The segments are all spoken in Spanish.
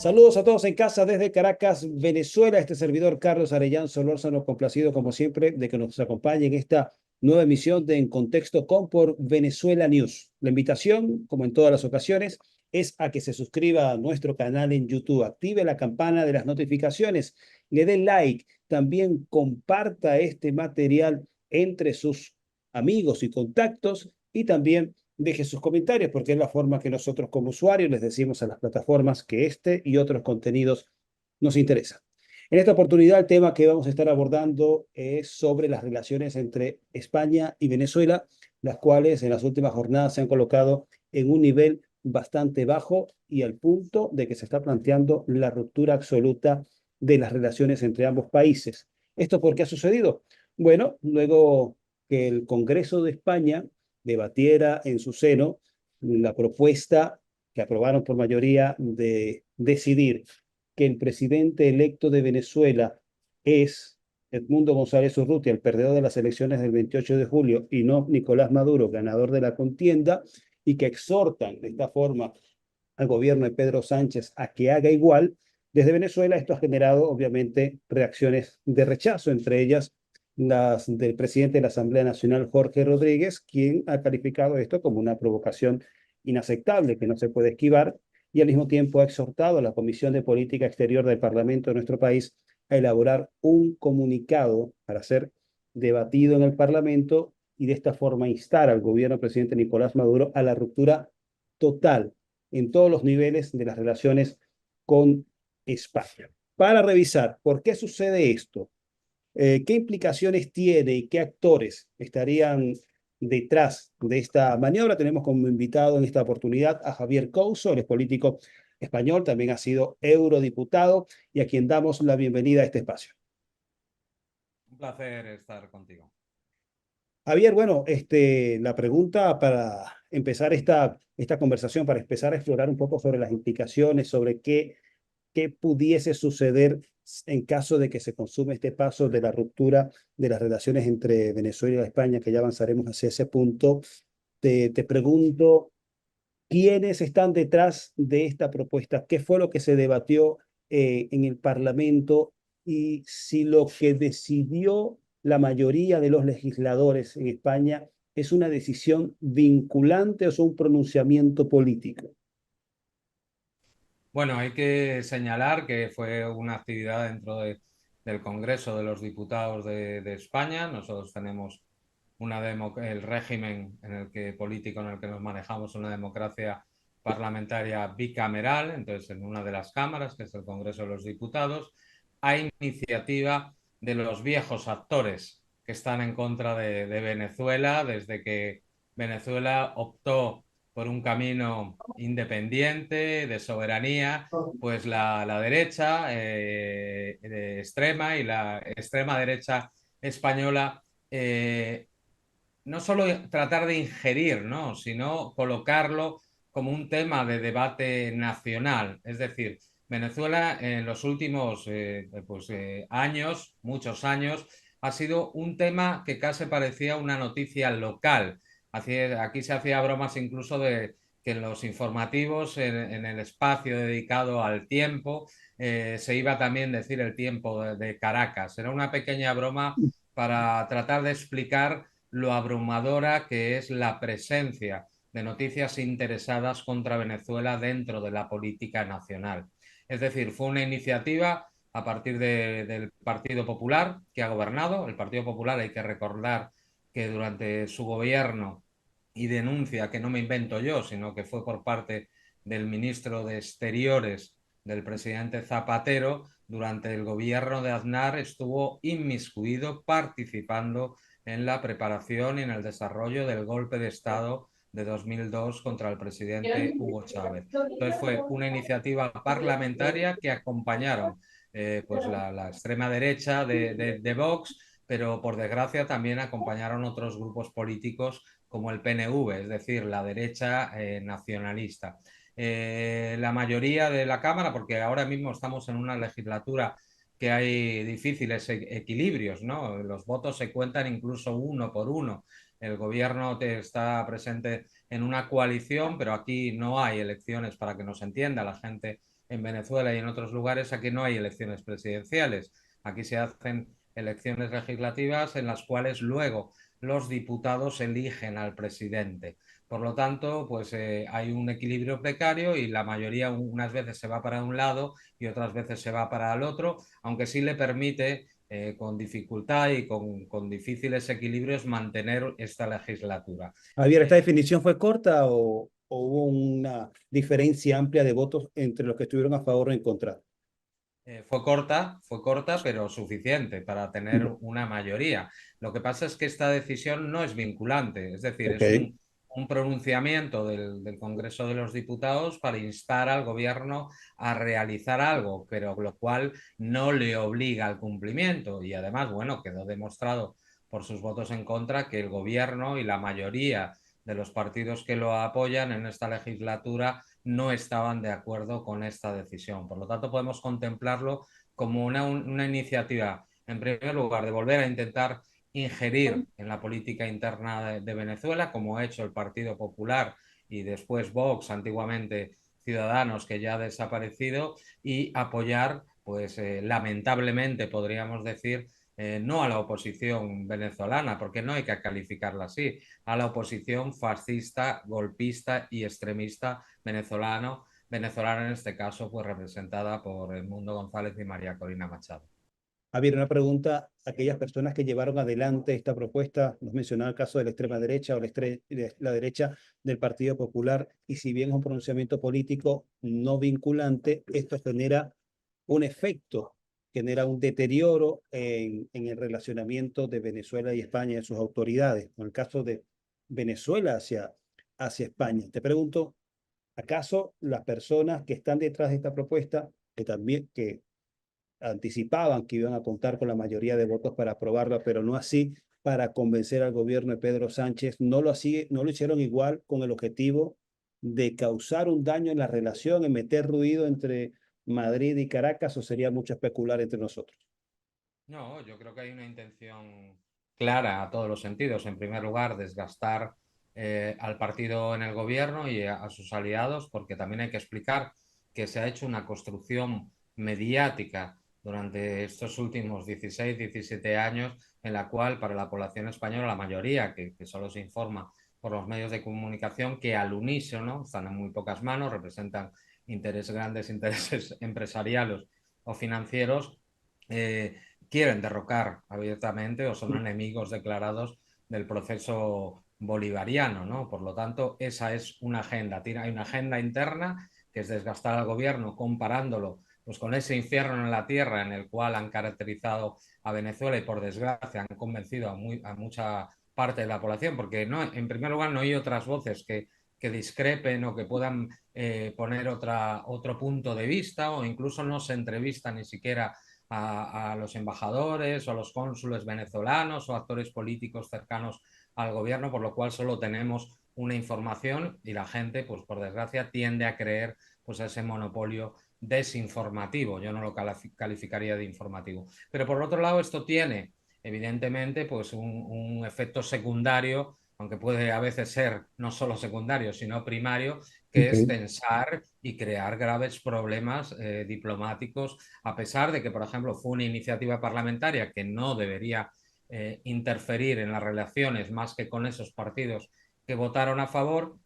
Saludos a todos en casa desde Caracas, Venezuela. Este servidor Carlos Arellán Solórzano, complacido como siempre de que nos acompañe en esta nueva emisión de En Contexto con por Venezuela News. La invitación, como en todas las ocasiones, es a que se suscriba a nuestro canal en YouTube, active la campana de las notificaciones, le dé like, también comparta este material entre sus amigos y contactos y también deje sus comentarios, porque es la forma que nosotros como usuarios les decimos a las plataformas que este y otros contenidos nos interesan. En esta oportunidad, el tema que vamos a estar abordando es sobre las relaciones entre España y Venezuela, las cuales en las últimas jornadas se han colocado en un nivel bastante bajo y al punto de que se está planteando la ruptura absoluta de las relaciones entre ambos países. ¿Esto por qué ha sucedido? Bueno, luego que el Congreso de España debatiera en su seno la propuesta que aprobaron por mayoría de decidir que el presidente electo de Venezuela es Edmundo González Urrutia, el perdedor de las elecciones del 28 de julio, y no Nicolás Maduro, ganador de la contienda, y que exhortan de esta forma al gobierno de Pedro Sánchez a que haga igual. Desde Venezuela esto ha generado obviamente reacciones de rechazo, entre ellas las del presidente de la Asamblea Nacional, Jorge Rodríguez, quien ha calificado esto como una provocación inaceptable que no se puede esquivar y al mismo tiempo ha exhortado a la Comisión de Política Exterior del Parlamento de nuestro país a elaborar un comunicado para ser debatido en el Parlamento y de esta forma instar al gobierno del presidente Nicolás Maduro a la ruptura total en todos los niveles de las relaciones con España. Para revisar por qué sucede esto, qué implicaciones tiene y qué actores estarían detrás de esta maniobra, tenemos como invitado en esta oportunidad a Javier Couso, él es político español, también ha sido eurodiputado y a quien damos la bienvenida a este espacio. Un placer estar contigo. Javier, bueno, la pregunta para empezar esta conversación, para empezar a explorar un poco sobre las implicaciones, sobre qué pudiese suceder en caso de que se consume este paso de la ruptura de las relaciones entre Venezuela y España, que ya avanzaremos hacia ese punto. Te pregunto, ¿quiénes están detrás de esta propuesta? ¿Qué fue lo que se debatió en el Parlamento? Y si lo que decidió la mayoría de los legisladores en España es una decisión vinculante o es un pronunciamiento político. Bueno, hay que señalar que fue una actividad del Congreso de los Diputados de España. Nosotros tenemos el régimen político en el que nos manejamos, una democracia parlamentaria bicameral, entonces en una de las cámaras, que es el Congreso de los Diputados, hay iniciativa de los viejos actores que están en contra de Venezuela desde que Venezuela optó por un camino independiente, de soberanía, pues la derecha extrema y la extrema derecha española no solo tratar de ingerir, ¿no? Sino colocarlo como un tema de debate nacional. Es decir, Venezuela en los últimos años, muchos años, ha sido un tema que casi parecía una noticia local. Aquí se hacía bromas incluso de que en los informativos, en el espacio dedicado al tiempo, se iba también a decir el tiempo de Caracas. Era una pequeña broma para tratar de explicar lo abrumadora que es la presencia de noticias interesadas contra Venezuela dentro de la política nacional. Es decir, fue una iniciativa a partir del Partido Popular que ha gobernado. El Partido Popular, hay que recordar que durante su gobierno, y denuncia que no me invento yo, sino que fue por parte del ministro de Exteriores del presidente Zapatero, durante el gobierno de Aznar estuvo inmiscuido participando en la preparación y en el desarrollo del golpe de Estado de 2002 contra el presidente Hugo Chávez. Entonces fue una iniciativa parlamentaria que acompañaron la extrema derecha de Vox, pero por desgracia también acompañaron otros grupos políticos como el PNV, es decir, la derecha nacionalista. La mayoría de la Cámara, porque ahora mismo estamos en una legislatura que hay difíciles equilibrios, ¿no? Los votos se cuentan incluso uno por uno. El gobierno está presente en una coalición, pero aquí no hay elecciones para que nos entienda. La gente en Venezuela y en otros lugares, aquí no hay elecciones presidenciales. Aquí se hacen elecciones legislativas en las cuales luego los diputados eligen al presidente. Por lo tanto, pues hay un equilibrio precario y la mayoría unas veces se va para un lado y otras veces se va para el otro, aunque sí le permite con dificultad y con difíciles equilibrios mantener esta legislatura. Javier, ¿esta Eh, definición fue corta o hubo una diferencia amplia de votos entre los que estuvieron a favor o en contra? fue corta, pero suficiente para tener una mayoría. Lo que pasa es que esta decisión no es vinculante, es decir, Ok. es un pronunciamiento del Congreso de los Diputados para instar al gobierno a realizar algo, pero lo cual no le obliga al cumplimiento. Y además, bueno, quedó demostrado por sus votos en contra que el gobierno y la mayoría de los partidos que lo apoyan en esta legislatura no estaban de acuerdo con esta decisión. Por lo tanto, podemos contemplarlo como una iniciativa, en primer lugar, de volver a intentar ingerir en la política interna de Venezuela, como ha hecho el Partido Popular y después Vox, antiguamente Ciudadanos, que ya ha desaparecido, y apoyar, pues lamentablemente podríamos decir, no a la oposición venezolana, porque no hay que calificarla así, a la oposición fascista, golpista y extremista venezolana en este caso, pues representada por Edmundo González y María Corina Machado. Javier, una pregunta. Aquellas personas que llevaron adelante esta propuesta, nos mencionaba el caso de la extrema derecha o la derecha del Partido Popular, y si bien es un pronunciamiento político no vinculante, esto genera un efecto, genera un deterioro en el relacionamiento de Venezuela y España y sus autoridades. En el caso de Venezuela hacia España. Te pregunto, ¿acaso las personas que están detrás de esta propuesta, que también anticipaban que iban a contar con la mayoría de votos para aprobarla, pero no así para convencer al gobierno de Pedro Sánchez? No lo hicieron igual con el objetivo de causar un daño en la relación, en meter ruido entre Madrid y Caracas, o sería mucho especular entre nosotros? No, yo creo que hay una intención clara a todos los sentidos. En primer lugar, desgastar al partido en el gobierno y a sus aliados, porque también hay que explicar que se ha hecho una construcción mediática durante estos últimos 16, 17 años, en la cual para la población española, la mayoría, que solo se informa por los medios de comunicación, que al unísono, están en muy pocas manos, representan grandes intereses empresariales o financieros, eh, quieren derrocar abiertamente o son enemigos declarados del proceso bolivariano, ¿no? Por lo tanto, esa es una agenda. Hay una agenda interna que es desgastar al gobierno comparándolo pues, con ese infierno en la tierra en el cual han caracterizado a Venezuela y por desgracia han convencido a mucha parte de la población, porque no, en primer lugar no hay otras voces que discrepen o que puedan poner otro punto de vista o incluso no se entrevista ni siquiera a los embajadores o a los cónsules venezolanos o actores políticos cercanos al gobierno, por lo cual solo tenemos una información y la gente, pues por desgracia, tiende a creer pues ese monopolio desinformativo. Yo no lo calificaría de informativo. Pero por otro lado, esto tiene evidentemente pues un efecto secundario, aunque puede a veces ser no solo secundario, sino primario, que es Okay. tensar y crear graves problemas diplomáticos, a pesar de que, por ejemplo, fue una iniciativa parlamentaria que no debería interferir en las relaciones más que con esos partidos que votaron a favor,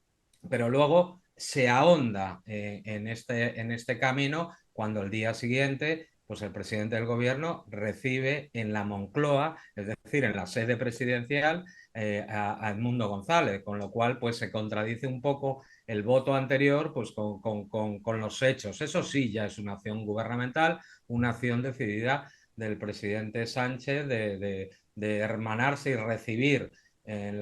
pero luego se ahonda en este camino cuando el día siguiente pues el presidente del gobierno recibe en la Moncloa, es decir, en la sede presidencial, a Edmundo González, con lo cual pues se contradice un poco el voto anterior pues con los hechos. Eso sí ya es una acción gubernamental, una acción decidida del presidente Sánchez de hermanarse y recibir en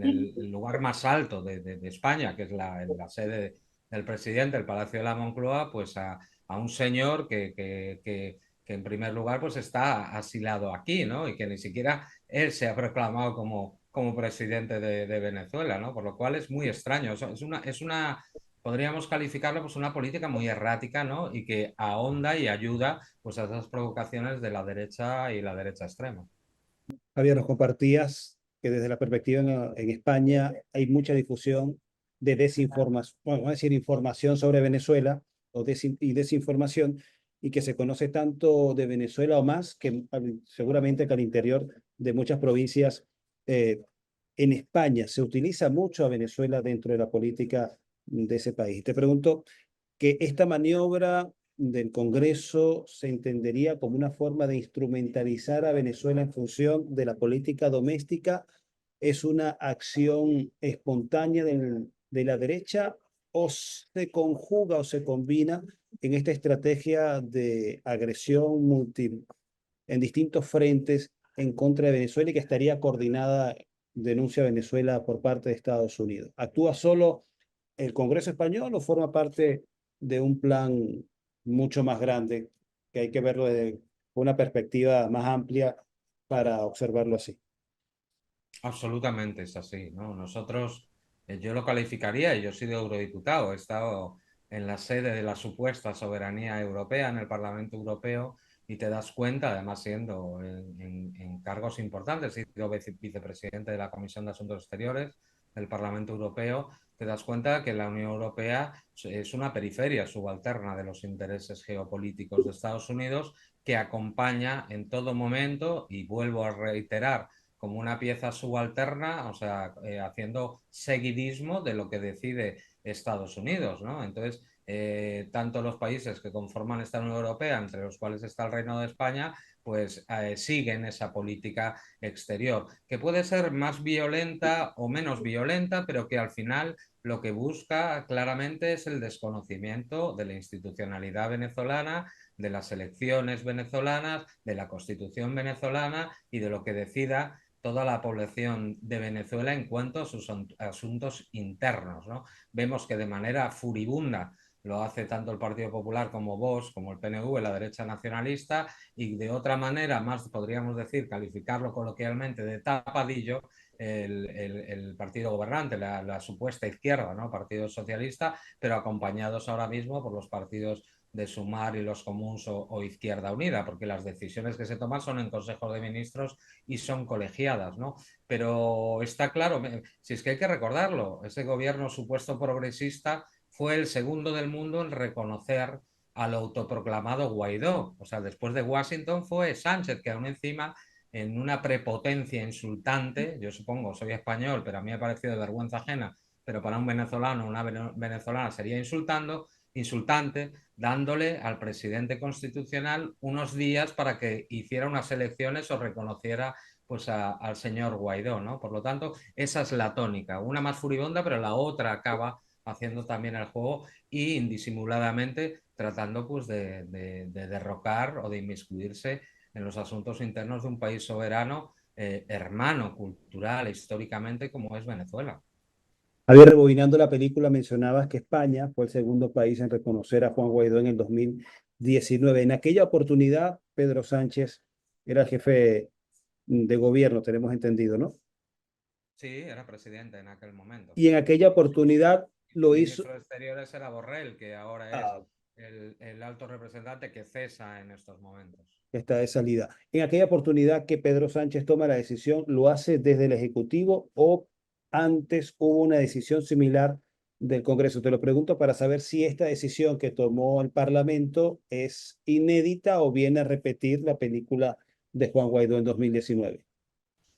el lugar más alto de España, que es la sede del presidente, el Palacio de la Moncloa, pues a un señor que en primer lugar pues está asilado aquí, ¿no? Y que ni siquiera él se ha proclamado como presidente de Venezuela, ¿no? Por lo cual es muy extraño. Podríamos calificarlo pues una política muy errática, ¿no? Y que ahonda y ayuda pues a esas provocaciones de la derecha y la derecha extrema. Javier, nos compartías que desde la perspectiva en España hay mucha difusión de desinformación, bueno, vamos a decir información sobre Venezuela, y desinformación, y que se conoce tanto de Venezuela o más que seguramente que al interior de muchas provincias en España. Se utiliza mucho a Venezuela dentro de la política de ese país. Te pregunto que esta maniobra del Congreso se entendería como una forma de instrumentalizar a Venezuela en función de la política doméstica. ¿Es una acción espontánea de la derecha o se conjuga o se combina en esta estrategia de agresión en distintos frentes en contra de Venezuela y que estaría coordinada, denuncia Venezuela por parte de Estados Unidos? ¿Actúa solo el Congreso español o forma parte de un plan mucho más grande que hay que verlo desde una perspectiva más amplia para observarlo así? Absolutamente es así, ¿no? Nosotros, yo lo calificaría, y yo he sido eurodiputado, he estado en la sede de la supuesta soberanía europea en el Parlamento Europeo y te das cuenta, además siendo en cargos importantes, he sido vicepresidente de la Comisión de Asuntos Exteriores del Parlamento Europeo, te das cuenta que la Unión Europea es una periferia subalterna de los intereses geopolíticos de Estados Unidos que acompaña en todo momento, y vuelvo a reiterar, como una pieza subalterna, o sea, haciendo seguidismo de lo que decide Estados Unidos, ¿no? Entonces, tanto los países que conforman esta Unión Europea, entre los cuales está el Reino de España, pues siguen esa política exterior, que puede ser más violenta o menos violenta, pero que al final lo que busca claramente es el desconocimiento de la institucionalidad venezolana, de las elecciones venezolanas, de la constitución venezolana y de lo que decida toda la población de Venezuela en cuanto a sus asuntos internos, ¿no? Vemos que de manera furibunda lo hace tanto el Partido Popular como Vox, como el PNV, la derecha nacionalista, y de otra manera, más podríamos decir, calificarlo coloquialmente de tapadillo, el partido gobernante, la supuesta izquierda, ¿no? Partido Socialista, pero acompañados ahora mismo por los partidos de Sumar y los Comuns o Izquierda Unida, porque las decisiones que se toman son en Consejo de Ministros y son colegiadas, ¿no? Pero está claro, si es que hay que recordarlo, ese gobierno supuesto progresista fue el segundo del mundo en reconocer al autoproclamado Guaidó. O sea, después de Washington fue Sánchez, que aún encima, en una prepotencia insultante, yo supongo, soy español, pero a mí me ha parecido de vergüenza ajena, pero para un venezolano, una venezolana sería insultante, dándole al presidente constitucional unos días para que hiciera unas elecciones o reconociera pues al señor Guaidó, ¿no? Por lo tanto, esa es la tónica, una más furibunda, pero la otra acaba haciendo también el juego y indisimuladamente tratando pues de derrocar o de inmiscuirse en los asuntos internos de un país soberano, hermano cultural e históricamente como es Venezuela. Javier, rebobinando la película, mencionabas que España fue el segundo país en reconocer a Juan Guaidó en el 2019. En aquella oportunidad, Pedro Sánchez era el jefe de gobierno, tenemos entendido, ¿no? Sí, era presidente en aquel momento. Y en aquella oportunidad El lo hizo, ministro de Exteriores era Borrell, que ahora es ah, el alto representante que cesa en estos momentos. está de salida. En aquella oportunidad que Pedro Sánchez toma la decisión, ¿lo hace desde el Ejecutivo o antes hubo una decisión similar del Congreso? Te lo pregunto para saber si esta decisión que tomó el Parlamento es inédita o viene a repetir la película de Juan Guaidó en 2019.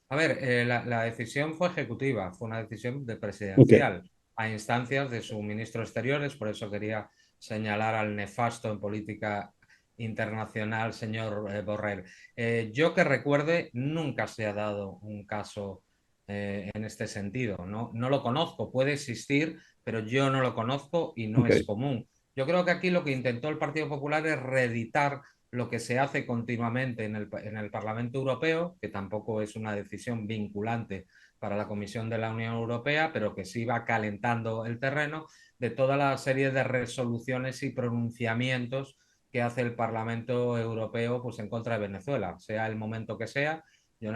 A ver, la decisión fue ejecutiva, fue una decisión de Ok. presidencial a instancias de su ministro de Exteriores, por eso quería señalar al nefasto en política internacional, señor Borrell. Yo que recuerde, nunca se ha dado un caso en este sentido. No, no lo conozco, puede existir, pero yo no lo conozco y no Ok. es común. Yo creo que aquí lo que intentó el Partido Popular es reeditar lo que se hace continuamente en el Parlamento Europeo, que tampoco es una decisión vinculante para la Comisión de la Unión Europea, pero que sí va calentando el terreno de toda la serie de resoluciones y pronunciamientos que hace el Parlamento Europeo pues, en contra de Venezuela, sea el momento que sea. Yo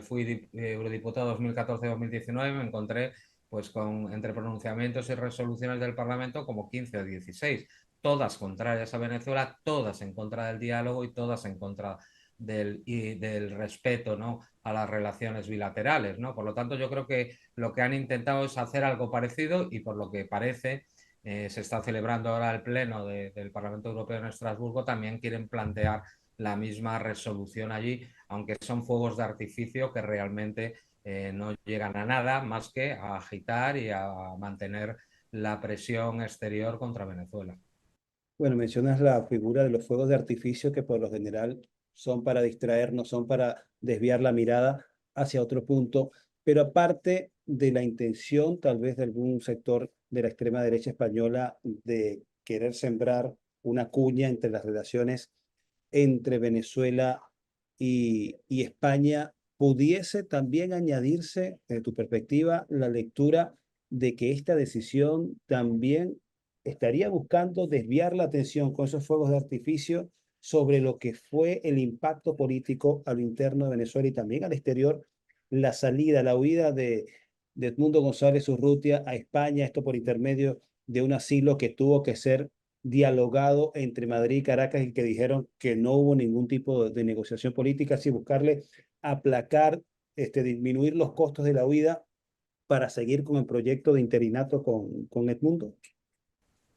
fui eurodiputado 2014-2019, me encontré pues con entre pronunciamientos y resoluciones del Parlamento como 15 o 16, todas contrarias a Venezuela, todas en contra del diálogo y todas en contra del respeto, ¿no?, a las relaciones bilaterales, ¿no? Por lo tanto, yo creo que lo que han intentado es hacer algo parecido y por lo que parece se está celebrando ahora el pleno del Parlamento Europeo en Estrasburgo, también quieren plantear la misma resolución allí, aunque son fuegos de artificio que realmente no llegan a nada más que a agitar y a mantener la presión exterior contra Venezuela. Bueno, mencionas la figura de los fuegos de artificio que por lo general son para distraernos, son para desviar la mirada hacia otro punto, pero aparte de la intención tal vez de algún sector de la extrema derecha española de querer sembrar una cuña entre las relaciones entre Venezuela y España, pudiese también añadirse, desde tu perspectiva, la lectura de que esta decisión también estaría buscando desviar la atención con esos fuegos de artificio sobre lo que fue el impacto político a lo interno de Venezuela y también al exterior, la salida, la huida de Edmundo González Urrutia a España, esto por intermedio de un asilo que tuvo que ser dialogado entre Madrid y Caracas y que dijeron que no hubo ningún tipo de negociación política, sino buscarle aplacar, disminuir los costos de la huida para seguir con el proyecto de interinato con Edmundo.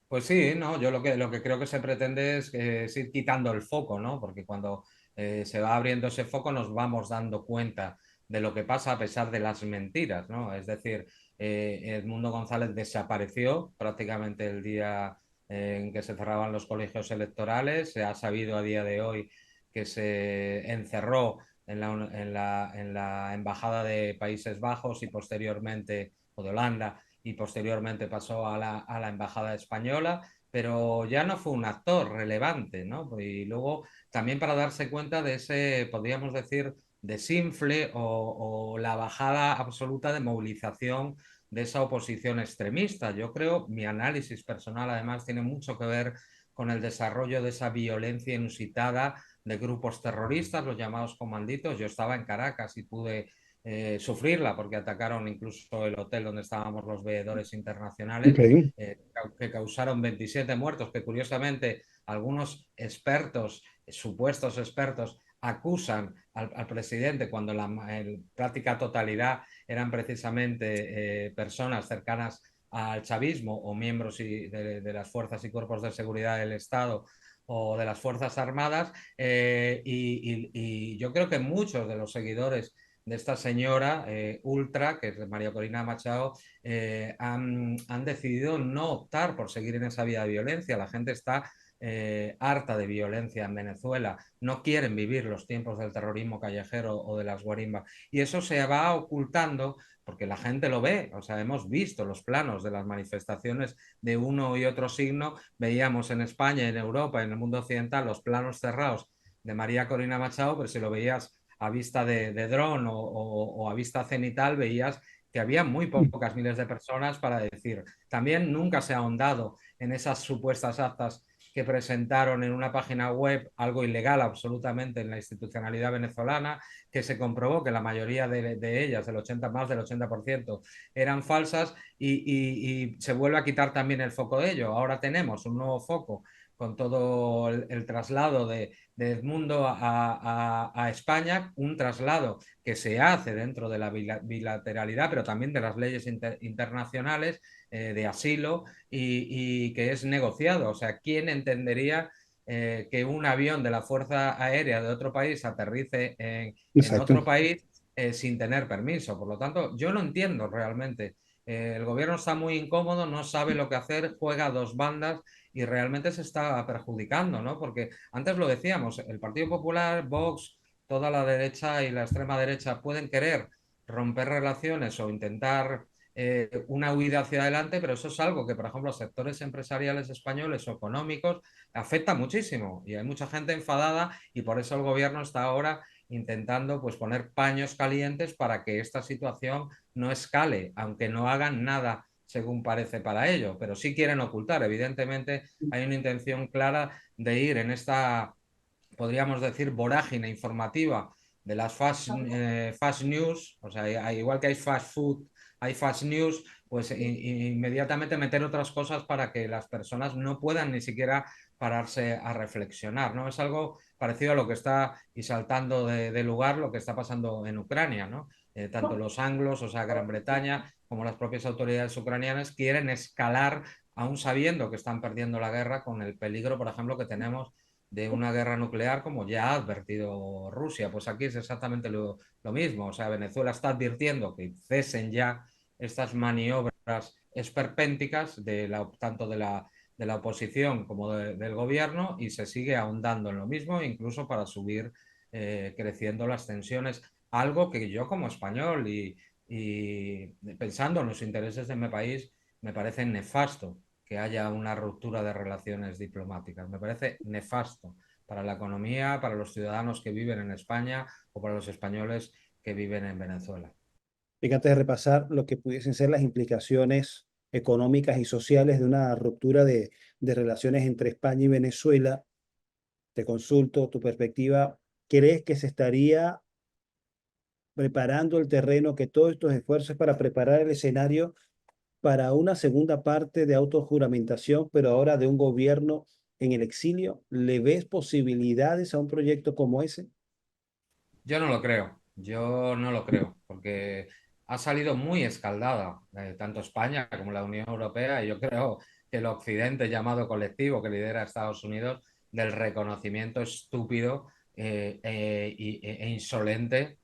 Pues sí, no, yo lo que creo que se pretende es ir quitando el foco, ¿no? Porque cuando se va abriendo ese foco nos vamos dando cuenta de lo que pasa a pesar de las mentiras, ¿no? Es decir, Edmundo González desapareció prácticamente el día en que se cerraban los colegios electorales. Se ha sabido a día de hoy que se encerró en la Embajada de Países Bajos y posteriormente, o de Holanda, y posteriormente pasó a la Embajada Española, pero ya no fue un actor relevante, ¿no? Y luego también para darse cuenta de ese, podríamos decir, desinfle o la bajada absoluta de movilización de esa oposición extremista. Yo creo, mi análisis personal además tiene mucho que ver con el desarrollo de esa violencia inusitada de grupos terroristas, los llamados comanditos. Yo estaba en Caracas y pude sufrirla porque atacaron incluso el hotel donde estábamos los veedores internacionales, Okay. que causaron 27 muertos, que curiosamente algunos expertos, supuestos expertos, acusan al presidente cuando la práctica totalidad eran precisamente personas cercanas al chavismo o miembros de las fuerzas y cuerpos de seguridad del Estado o de las Fuerzas Armadas, y yo creo que muchos de los seguidores de esta señora ultra, que es María Corina Machado, han decidido no optar por seguir en esa vía de violencia. La gente está harta de violencia en Venezuela, no quieren vivir los tiempos del terrorismo callejero o de las guarimbas. Y eso se va ocultando porque la gente lo ve, o sea, hemos visto los planos de las manifestaciones de uno y otro signo, veíamos en España, en Europa, en el mundo occidental, los planos cerrados de María Corina Machado, pero si lo veías a vista de dron o a vista cenital, veías que había muy pocas miles de personas para decir. También nunca se ha ahondado en esas supuestas actas que presentaron en una página web, algo ilegal absolutamente en la institucionalidad venezolana, que se comprobó que la mayoría de ellas, el 80, más del 80%, eran falsas y se vuelve a quitar también el foco de ello. Ahora tenemos un nuevo foco con todo el traslado de Edmundo a España, un traslado que se hace dentro de la bilateralidad, pero también de las leyes internacionales de asilo y que es negociado. O sea, ¿quién entendería que un avión de la Fuerza Aérea de otro país aterrice en Exacto. otro país sin tener permiso? Por lo tanto, yo no entiendo realmente. El gobierno está muy incómodo, no sabe lo que hacer, juega a dos bandas y realmente se está perjudicando, ¿no? Porque antes lo decíamos, el Partido Popular, Vox, toda la derecha y la extrema derecha pueden querer romper relaciones o intentar una huida hacia adelante, pero eso es algo que, por ejemplo, a sectores empresariales españoles o económicos afecta muchísimo y hay mucha gente enfadada y por eso el gobierno está ahora intentando pues poner paños calientes para que esta situación no escale, aunque no hagan nada según parece para ello, pero sí quieren ocultar. Evidentemente hay una intención clara de ir en esta, podríamos decir, vorágine informativa de las fast news, o sea, igual que hay fast food, hay fast news, pues inmediatamente meter otras cosas para que las personas no puedan ni siquiera pararse a reflexionar, ¿no? Es algo parecido a lo que está, y saltando de lugar, lo que está pasando en Ucrania, ¿no? Tanto los anglos, o sea, Gran Bretaña, como las propias autoridades ucranianas quieren escalar aún sabiendo que están perdiendo la guerra con el peligro, por ejemplo, que tenemos de una guerra nuclear, como ya ha advertido Rusia. Pues aquí es exactamente lo mismo. O sea, Venezuela está advirtiendo que cesen ya estas maniobras esperpénticas tanto de la oposición como del gobierno, y se sigue ahondando en lo mismo, incluso para subir, creciendo las tensiones. Algo que yo como español y pensando en los intereses de mi país, me parece nefasto que haya una ruptura de relaciones diplomáticas. Me parece nefasto para la economía, para los ciudadanos que viven en España o para los españoles que viven en Venezuela. Y antes de repasar lo que pudiesen ser las implicaciones económicas y sociales de una ruptura de relaciones entre España y Venezuela, te consulto tu perspectiva. ¿Crees que se estaría preparando el terreno, que todos estos esfuerzos para preparar el escenario para una segunda parte de autojuramentación, pero ahora de un gobierno en el exilio? ¿Le ves posibilidades a un proyecto como ese? Yo no lo creo, yo no lo creo, porque ha salido muy escaldada, tanto España como la Unión Europea, y yo creo que el Occidente llamado colectivo que lidera Estados Unidos, del reconocimiento estúpido e insolente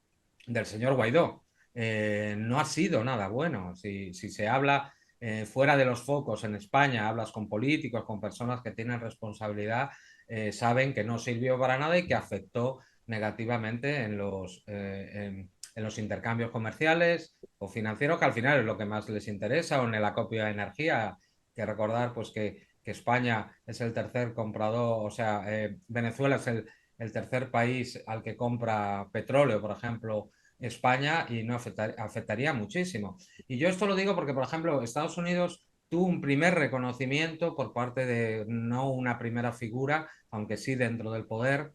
del señor Guaidó. No ha sido nada bueno. Si se habla fuera de los focos en España, hablas con políticos, con personas que tienen responsabilidad, saben que no sirvió para nada y que afectó negativamente en los intercambios comerciales o financieros, que al final es lo que más les interesa, o en el acopio de energía. Que recordar pues que España es el tercer comprador, o sea, Venezuela es el tercer país al que compra petróleo, por ejemplo, España, y no afectaría muchísimo. Y yo esto lo digo porque, por ejemplo, Estados Unidos tuvo un primer reconocimiento por parte de, no una primera figura, aunque sí dentro del poder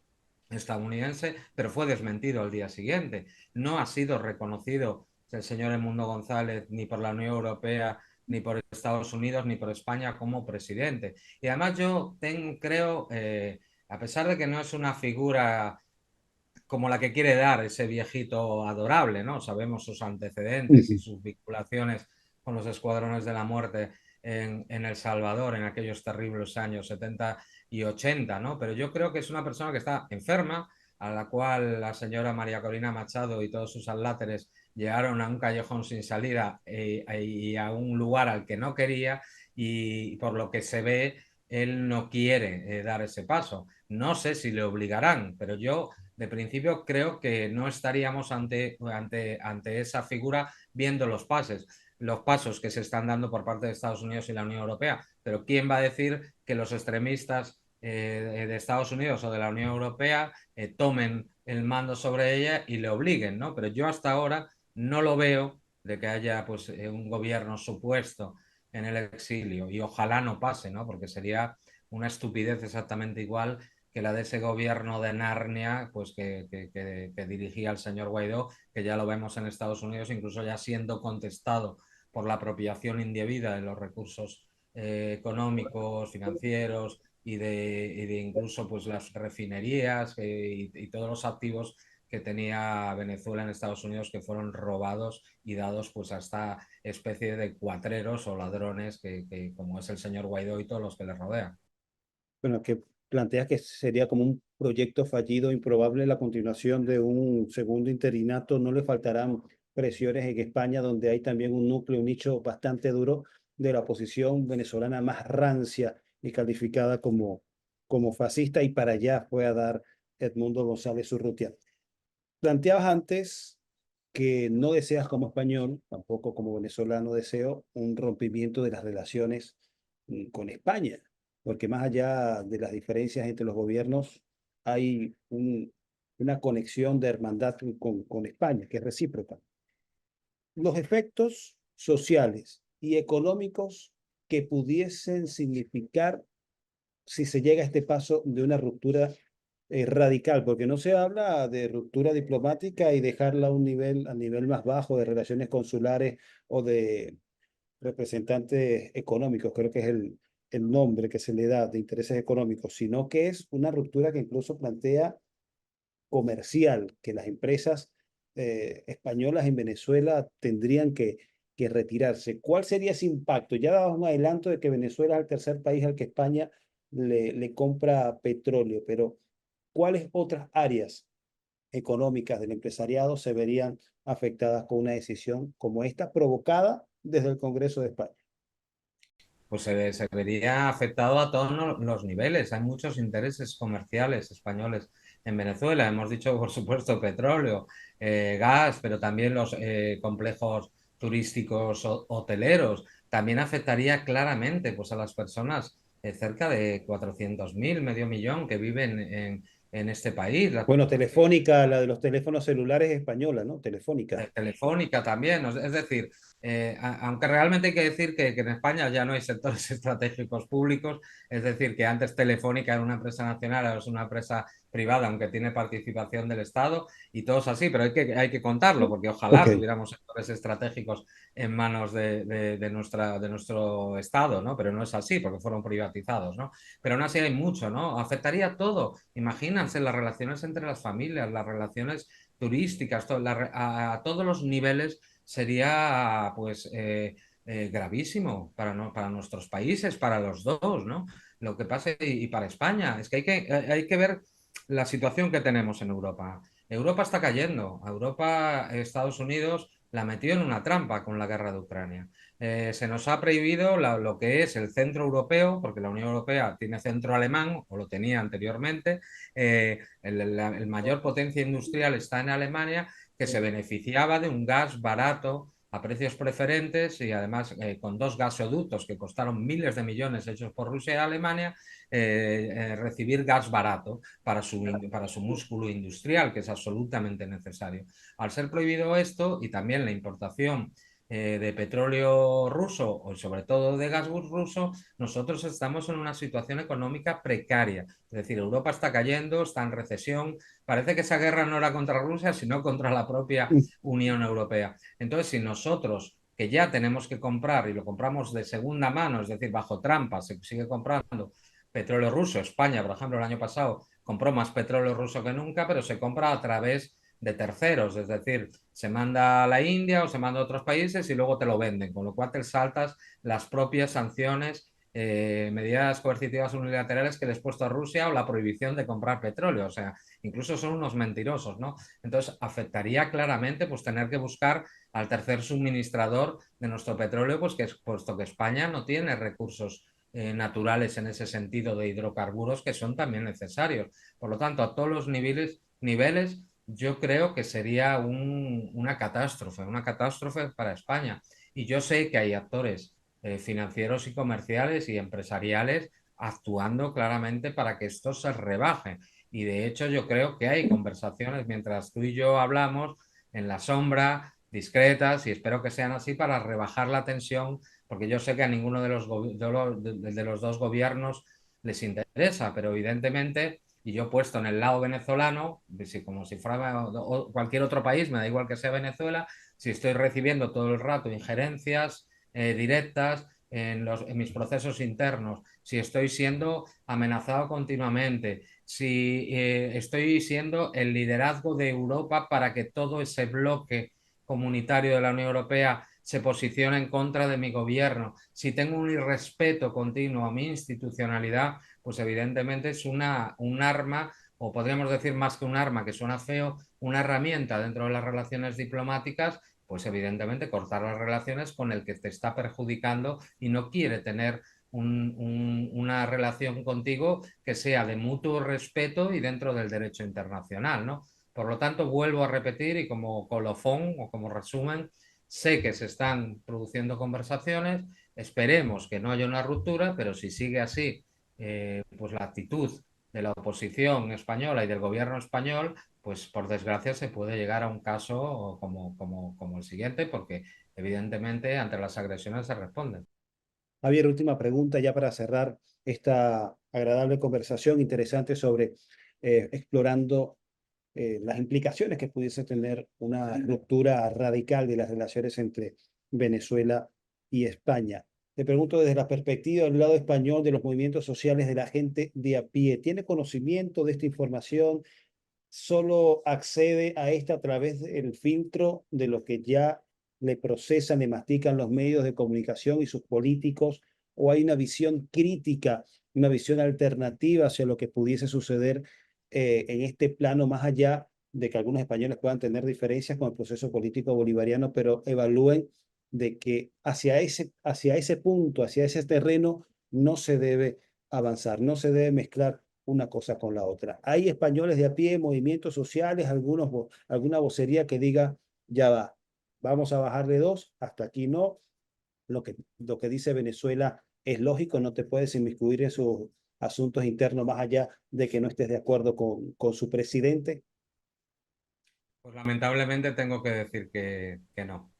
estadounidense, pero fue desmentido al día siguiente. No ha sido reconocido el señor Edmundo González ni por la Unión Europea, ni por Estados Unidos, ni por España como presidente. Y además yo creo, a pesar de que no es una figura como la que quiere dar ese viejito adorable, ¿no? Sabemos sus antecedentes y sus vinculaciones con los escuadrones de la muerte en El Salvador en aquellos terribles años 70 y 80, ¿no? Pero yo creo que es una persona que está enferma, a la cual la señora María Corina Machado y todos sus adláteres llegaron a un callejón sin salida y a un lugar al que no quería, y por lo que se ve, él no quiere dar ese paso. No sé si le obligarán, pero yo de principio creo que no estaríamos ante esa figura viendo los pasos que se están dando por parte de Estados Unidos y la Unión Europea. Pero ¿quién va a decir que los extremistas de Estados Unidos o de la Unión Europea tomen el mando sobre ella y le obliguen, ¿no? Pero yo hasta ahora no lo veo, de que haya pues un gobierno supuesto en el exilio, y ojalá no pase, ¿no? Porque sería una estupidez exactamente igual que la de ese gobierno de Narnia, pues que dirigía el señor Guaidó, que ya lo vemos en Estados Unidos, incluso ya siendo contestado por la apropiación indebida de los recursos económicos, financieros y de incluso pues las refinerías y todos los activos que tenía Venezuela en Estados Unidos, que fueron robados y dados pues a esta especie de cuatreros o ladrones como es el señor Guaidó y todos los que le rodean. Bueno, que planteas que sería como un proyecto fallido, improbable la continuación de un segundo interinato. No le faltarán presiones en España, donde hay también un núcleo, un nicho bastante duro de la oposición venezolana más rancia y calificada como fascista, y para allá fue a dar Edmundo González Urrutia. Planteabas antes que no deseas como español, tampoco como venezolano deseo un rompimiento de las relaciones con España, porque más allá de las diferencias entre los gobiernos, hay una conexión de hermandad con España, que es recíproca. Los efectos sociales y económicos que pudiesen significar si se llega a este paso de una ruptura radical, porque no se habla de ruptura diplomática y dejarla a nivel más bajo de relaciones consulares o de representantes económicos, creo que es el nombre que se le da de intereses económicos, sino que es una ruptura que incluso plantea comercial, que las empresas españolas en Venezuela tendrían que retirarse. ¿Cuál sería ese impacto? Ya dabas un adelanto de que Venezuela es el tercer país al que España le compra petróleo, pero ¿cuáles otras áreas económicas del empresariado se verían afectadas con una decisión como esta provocada desde el Congreso de España? Pues se vería afectado a todos los niveles. Hay muchos intereses comerciales españoles en Venezuela. Hemos dicho, por supuesto, petróleo, gas, pero también los complejos turísticos hoteleros. También afectaría claramente pues, a las personas, cerca de 400.000, medio millón, que viven en este país. Bueno, Telefónica, la de los teléfonos celulares española, ¿no? Telefónica. Telefónica también, es decir, aunque realmente hay que decir que en España ya no hay sectores estratégicos públicos, es decir, que antes Telefónica era una empresa nacional, ahora es una empresa privada, aunque tiene participación del Estado y todo es así, pero hay que contarlo, porque Ok. ojalá tuviéramos sectores estratégicos en manos de nuestro Estado, ¿no? Pero no es así, porque fueron privatizados, ¿no? Pero aún así hay mucho, ¿no? Afectaría todo. Imagínense las relaciones entre las familias, las relaciones turísticas, a todos los niveles sería pues gravísimo para, no, para nuestros países, para los dos, ¿no? Lo que pasa y para España, es que hay que ver la situación que tenemos en Europa. Europa está cayendo, Europa, Estados Unidos la metió en una trampa con la guerra de Ucrania. Se nos ha prohibido lo que es el centro europeo, porque la Unión Europea tiene centro alemán, o lo tenía anteriormente, el mayor potencia industrial está en Alemania, que se beneficiaba de un gas barato a precios preferentes y además con dos gasoductos que costaron miles de millones hechos por Rusia y Alemania, recibir gas barato para su músculo industrial, que es absolutamente necesario. Al ser prohibido esto y también la importación de petróleo ruso o sobre todo de gas ruso, nosotros estamos en una situación económica precaria. Es decir, Europa está cayendo, está en recesión. Parece que esa guerra no era contra Rusia, sino contra la propia Unión Europea. Entonces, si nosotros, que ya tenemos que comprar y lo compramos de segunda mano, es decir, bajo trampa, se sigue comprando petróleo ruso. España, por ejemplo, el año pasado compró más petróleo ruso que nunca, pero se compra a través de terceros, es decir, se manda a la India o se manda a otros países y luego te lo venden, con lo cual te saltas las propias sanciones, medidas coercitivas unilaterales que les he puesto a Rusia o la prohibición de comprar petróleo. O sea, incluso son unos mentirosos, ¿no? Entonces, afectaría claramente pues tener que buscar al tercer suministrador de nuestro petróleo, pues que puesto que España no tiene recursos naturales en ese sentido de hidrocarburos que son también necesarios. Por lo tanto, a todos los niveles yo creo que sería una catástrofe para España. Y yo sé que hay actores financieros y comerciales y empresariales actuando claramente para que esto se rebaje. Y de hecho yo creo que hay conversaciones mientras tú y yo hablamos en la sombra, discretas, y espero que sean así para rebajar la tensión, porque yo sé que a ninguno de los dos gobiernos les interesa, pero evidentemente, y yo puesto en el lado venezolano, como si fuera cualquier otro país, me da igual que sea Venezuela, si estoy recibiendo todo el rato injerencias directas en mis procesos internos, si estoy siendo amenazado continuamente, si estoy siendo el liderazgo de Europa para que todo ese bloque comunitario de la Unión Europea se posicione en contra de mi gobierno, si tengo un irrespeto continuo a mi institucionalidad, pues evidentemente es un arma, o podríamos decir más que un arma, que suena feo, una herramienta dentro de las relaciones diplomáticas, pues evidentemente cortar las relaciones con el que te está perjudicando y no quiere tener una relación contigo que sea de mutuo respeto y dentro del derecho internacional, ¿no? Por lo tanto, vuelvo a repetir y como colofón o como resumen, sé que se están produciendo conversaciones, esperemos que no haya una ruptura, pero si sigue así, pues la actitud de la oposición española y del gobierno español, pues por desgracia se puede llegar a un caso como el siguiente, porque evidentemente ante las agresiones se responden. Javier, última pregunta ya para cerrar esta agradable conversación interesante sobre explorando las implicaciones que pudiese tener una ruptura radical de las relaciones entre Venezuela y España. Te pregunto desde la perspectiva del lado español de los movimientos sociales de la gente de a pie. ¿Tiene conocimiento de esta información? ¿Solo accede a esta a través del filtro de lo que ya le procesan, le mastican los medios de comunicación y sus políticos, o hay una visión crítica, una visión alternativa hacia lo que pudiese suceder en este plano, más allá de que algunos españoles puedan tener diferencias con el proceso político bolivariano, pero evalúen de que hacia ese punto, hacia ese terreno, no se debe avanzar, no se debe mezclar una cosa con la otra. Hay españoles de a pie, movimientos sociales, alguna vocería que diga, ya va, vamos a bajar de dos, hasta aquí no. Lo que dice Venezuela es lógico, no te puedes inmiscuir en sus asuntos internos más allá de que no estés de acuerdo con su presidente. Pues lamentablemente tengo que decir que no,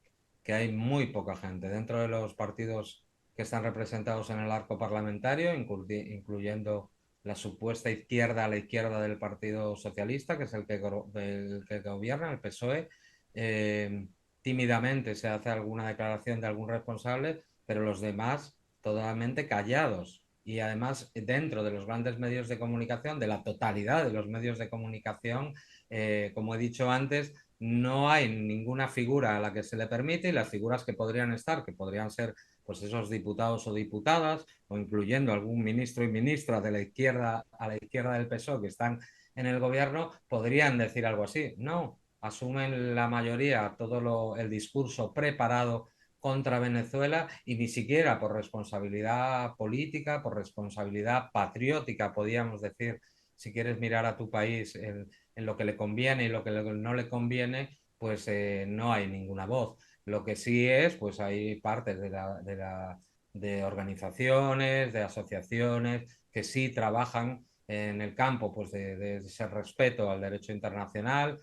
que hay muy poca gente dentro de los partidos que están representados en el arco parlamentario, incluyendo la supuesta izquierda a la izquierda del Partido Socialista, que es el que gobierna, el PSOE. Eh, Tímidamente se hace alguna declaración de algún responsable, pero los demás totalmente callados. Y además, dentro de los grandes medios de comunicación, de la totalidad de los medios de comunicación, como he dicho antes, no hay ninguna figura a la que se le permite, y las figuras que podrían estar, que podrían ser pues esos diputados o diputadas, o incluyendo algún ministro y ministra de la izquierda a la izquierda del PSOE que están en el gobierno, podrían decir algo así. No, asumen la mayoría el discurso preparado contra Venezuela, y ni siquiera por responsabilidad política, por responsabilidad patriótica, podríamos decir, si quieres mirar a tu país en lo que le conviene y lo que no le conviene, pues no hay ninguna voz. Lo que sí es, pues hay partes de organizaciones, de asociaciones que sí trabajan en el campo pues de ese respeto al derecho internacional,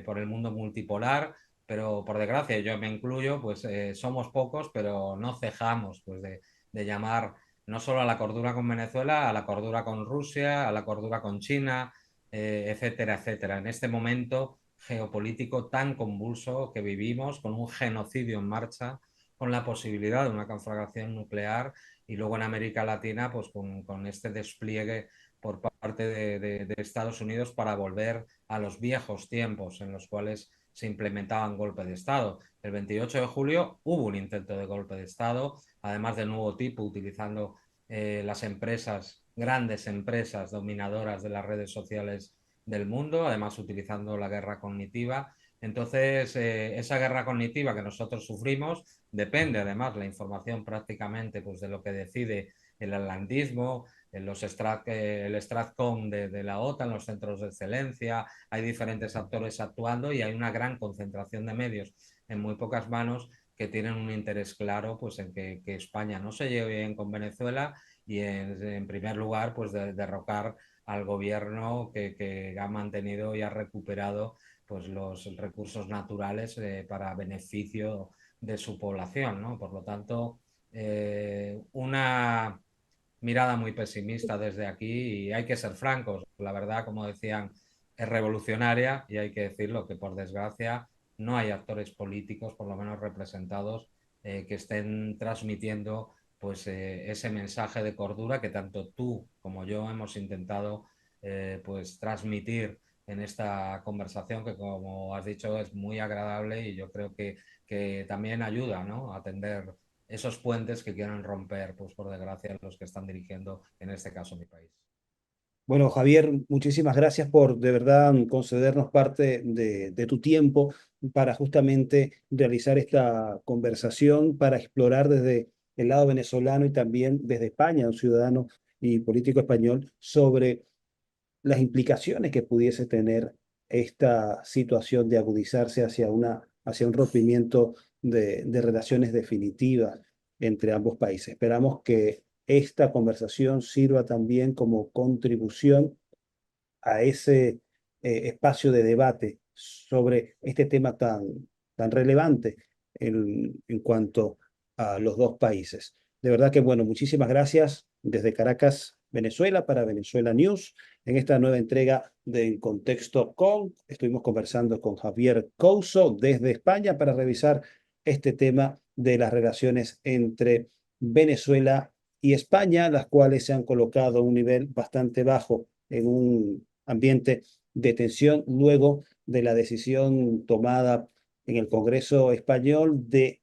por el mundo multipolar, pero por desgracia, yo me incluyo, pues somos pocos, pero no cejamos pues, de llamar no solo a la cordura con Venezuela, a la cordura con Rusia, a la cordura con China, etcétera, etcétera. En este momento geopolítico tan convulso que vivimos, con un genocidio en marcha, con la posibilidad de una conflagración nuclear, y luego en América Latina, pues con este despliegue por parte de Estados Unidos para volver a los viejos tiempos en los cuales se implementaban golpes de Estado. El 28 de julio hubo un intento de golpe de Estado, además de nuevo tipo, utilizando las empresas, grandes empresas dominadoras de las redes sociales del mundo, además utilizando la guerra cognitiva. Entonces, esa guerra cognitiva que nosotros sufrimos depende, además, la información prácticamente pues, de lo que decide el atlantismo, el Stratcom de la OTAN, los centros de excelencia, hay diferentes actores actuando, y hay una gran concentración de medios en muy pocas manos que tienen un interés claro pues, en que España no se lleve bien con Venezuela, y en primer lugar pues, derrocar al gobierno que ha mantenido y ha recuperado pues, los recursos naturales para beneficio de su población, ¿no? Por lo tanto, una mirada muy pesimista desde aquí, y hay que ser francos. La verdad, como decían, es revolucionaria, y hay que decirlo que por desgracia no hay actores políticos, por lo menos representados, que estén transmitiendo pues ese mensaje de cordura que tanto tú como yo hemos intentado pues transmitir en esta conversación, que como has dicho es muy agradable, y yo creo que también ayuda, ¿no?, a atender esos puentes que quieren romper, pues por desgracia, los que están dirigiendo, en este caso, mi país. Bueno, Javier, muchísimas gracias por de verdad concedernos parte de tu tiempo para justamente realizar esta conversación, para explorar desde el lado venezolano y también desde España, un ciudadano y político español, sobre las implicaciones que pudiese tener esta situación de agudizarse hacia un rompimiento de relaciones definitivas entre ambos países. Esperamos que esta conversación sirva también como contribución a ese espacio de debate sobre este tema tan relevante en cuanto a los dos países. De verdad que, bueno, muchísimas gracias desde Caracas, Venezuela, para Venezuela News. En esta nueva entrega de En Contexto con, estuvimos conversando con Javier Couso desde España para revisar este tema de las relaciones entre Venezuela y España, las cuales se han colocado a un nivel bastante bajo en un ambiente de tensión luego de la decisión tomada en el Congreso español de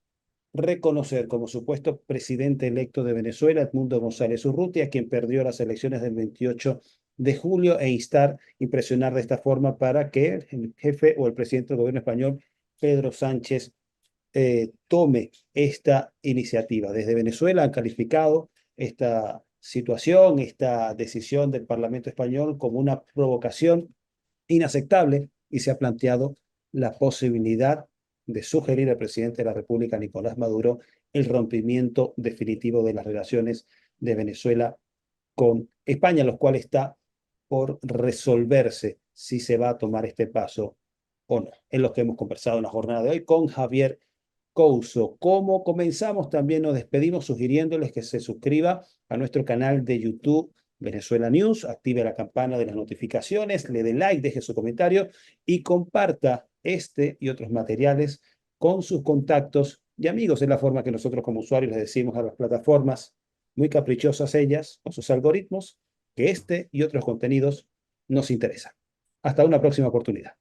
reconocer como supuesto presidente electo de Venezuela, Edmundo González Urrutia, quien perdió las elecciones del 28 de julio, e instar y presionar de esta forma para que el jefe o el presidente del gobierno español, Pedro Sánchez, tome esta iniciativa. Desde Venezuela han calificado esta situación, esta decisión del Parlamento español como una provocación inaceptable y se ha planteado la posibilidad de sugerir al presidente de la República, Nicolás Maduro, el rompimiento definitivo de las relaciones de Venezuela con España, lo cual está por resolverse si se va a tomar este paso o no. Es lo que hemos conversado en la jornada de hoy con Javier Couso. Como comenzamos, también nos despedimos sugiriéndoles que se suscriba a nuestro canal de YouTube Venezuela News, active la campana de las notificaciones, le dé like, deje su comentario y comparta este y otros materiales con sus contactos y amigos. Es la forma que nosotros como usuarios les decimos a las plataformas, muy caprichosas ellas, con sus algoritmos, que este y otros contenidos nos interesan. Hasta una próxima oportunidad.